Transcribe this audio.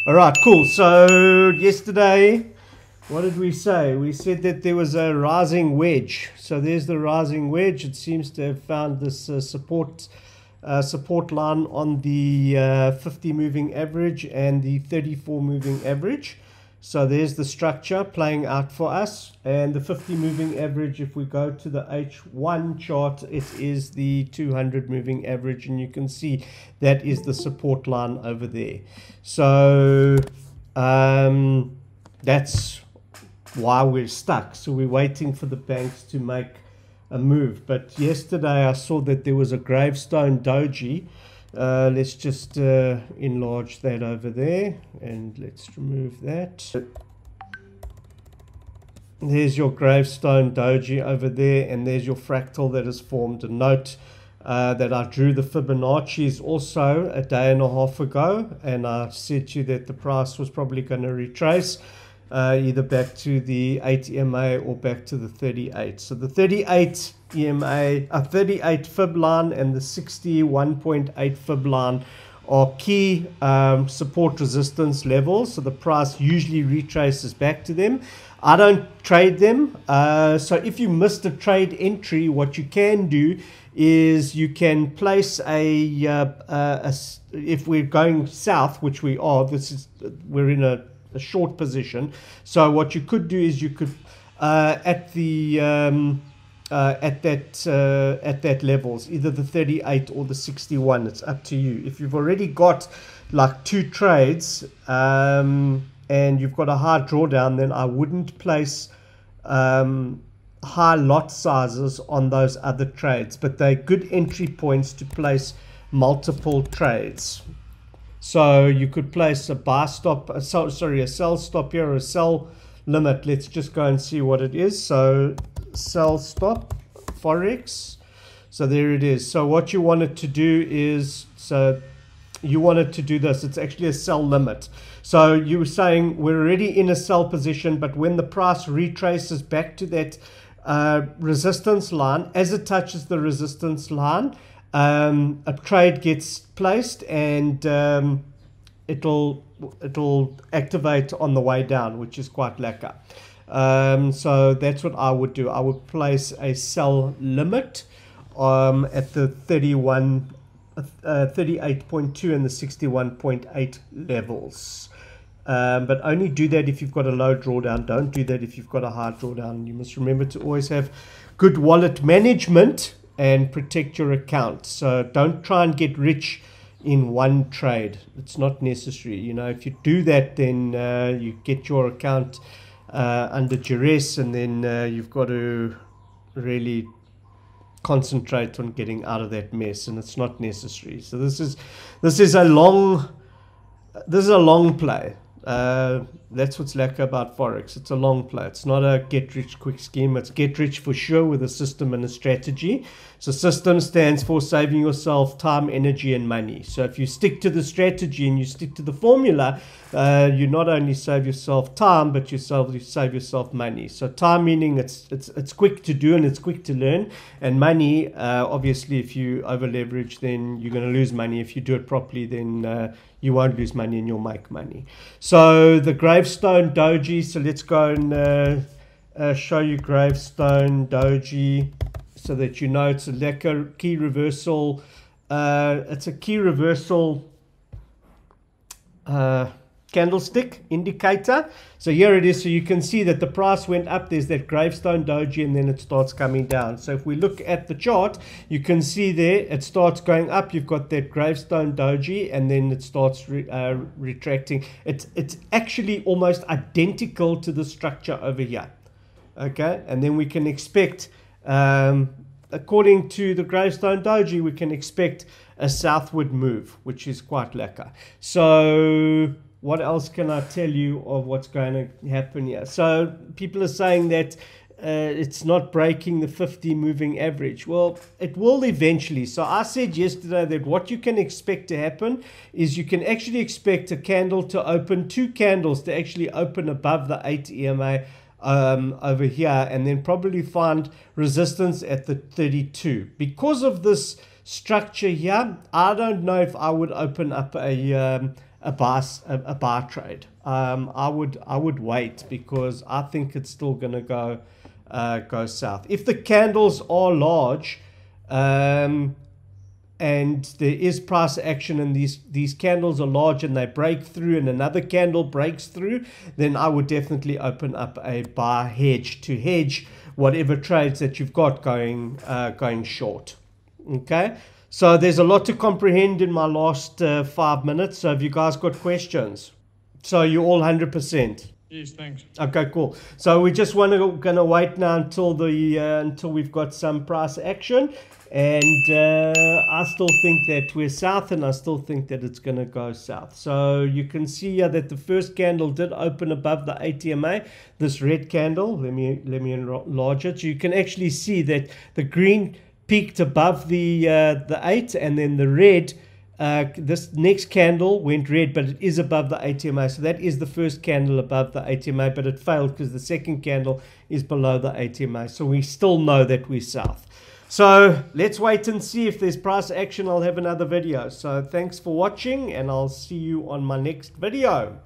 All right, cool. So yesterday, what did we say? We said that there was a rising wedge. So there's the rising wedge. It seems to have found this support line on the 50 moving average and the 34 moving average. So there's the structure playing out for us. And the 50 moving average, if we go to the H1 chart, it is the 200 moving average. And you can see that is the support line over there. So that's why we're stuck. So we're waiting for the banks to make a move. But yesterday I saw that there was a gravestone doji. Let's just enlarge that over there, and let's remove that. There's your gravestone doji over there, and there's your fractal that has formed. A note that I drew the Fibonacci's also a day and a half ago, and I said to you that the price was probably going to retrace either back to the 8 EMA or back to the 38. So the 38 EMA, 38 fib line and the 61.8 fib line are key support resistance levels. So the price usually retraces back to them. I don't trade them. So if you missed a trade entry, what you can do is you can place if we're going south, which we are, we're in a short position. So what you could do is you could at that levels, either the 38 or the 61, it's up to you. If you've already got like 2 trades and you've got a high drawdown, then I wouldn't place high lot sizes on those other trades, but they're good entry points to place multiple trades. So you could place a buy stop, a sell stop here, or a sell limit. Let's just go and see what it is. So sell stop, Forex. So there it is. So what you wanted to do is, so you wanted to do this. It's actually a sell limit. So you were saying we're already in a sell position, but when the price retraces back to that resistance line, as it touches the resistance line, a trade gets placed, and it'll activate on the way down, which is quite lekker. So that's what I would do. I would place a sell limit at the 38.2 and the 61.8 levels. But only do that if you've got a low drawdown. Don't do that if you've got a high drawdown. You must remember to always have good wallet management and protect your account. So don't try and get rich in one trade. It's not necessary. You know, if you do that, then you get your account under duress, and then you've got to really concentrate on getting out of that mess, and it's not necessary. So this is a long play. That's what's lekker about Forex. It's a long play. It's not a get rich quick scheme. It's get rich for sure with a system and a strategy. So system stands for saving yourself time, energy, and money. So if you stick to the strategy and you stick to the formula, you not only save yourself time, but you save yourself money. So time meaning it's quick to do and it's quick to learn, and money, obviously, if you over leverage, then you're going to lose money. If you do it properly, then you won't lose money and you'll make money. So the gravestone doji. So let's go and show you gravestone doji, so that you know it's a lekker key reversal. It's a key reversal candlestick indicator. So here it is. So you can see that the price went up. There's that gravestone doji, and then it starts coming down. So if we look at the chart, you can see there it starts going up. You've got that gravestone doji, and then it starts retracting. It's actually almost identical to the structure over here. Okay, and then we can expect, according to the gravestone doji, we can expect a southward move, which is quite lekker. So what else can I tell you of what's going to happen here? So people are saying that it's not breaking the 50 moving average. Well, it will eventually. So I said yesterday that what you can expect to happen is you can actually expect a candle to open, 2 candles to actually open above the 8 EMA over here, and then probably find resistance at the 32. Because of this structure here, I don't know if I would open up a a buy trade. I would wait, because I think it's still going to go south. If the candles are large, and there is price action, and these candles are large and they break through and another candle breaks through, then I would definitely open up a buy hedge to hedge whatever trades that you've got going short. Okay, so there's a lot to comprehend in my last 5 minutes. So have you guys got questions? So you're all 100%? Yes, thanks. Okay, cool. So we just gonna wait now until we've got some price action, and I still think that we're south, and I still think that it's gonna go south. So you can see here that the first candle did open above the ATMA, this red candle. Let me enlarge it. You can actually see that the green peaked above the 8, and then the red, this next candle went red, but it is above the ATMA. So that is the first candle above the ATMA, but it failed because the second candle is below the ATMA. So we still know that we're south. So let's wait and see if there's price action. I'll have another video. So thanks for watching, and I'll see you on my next video.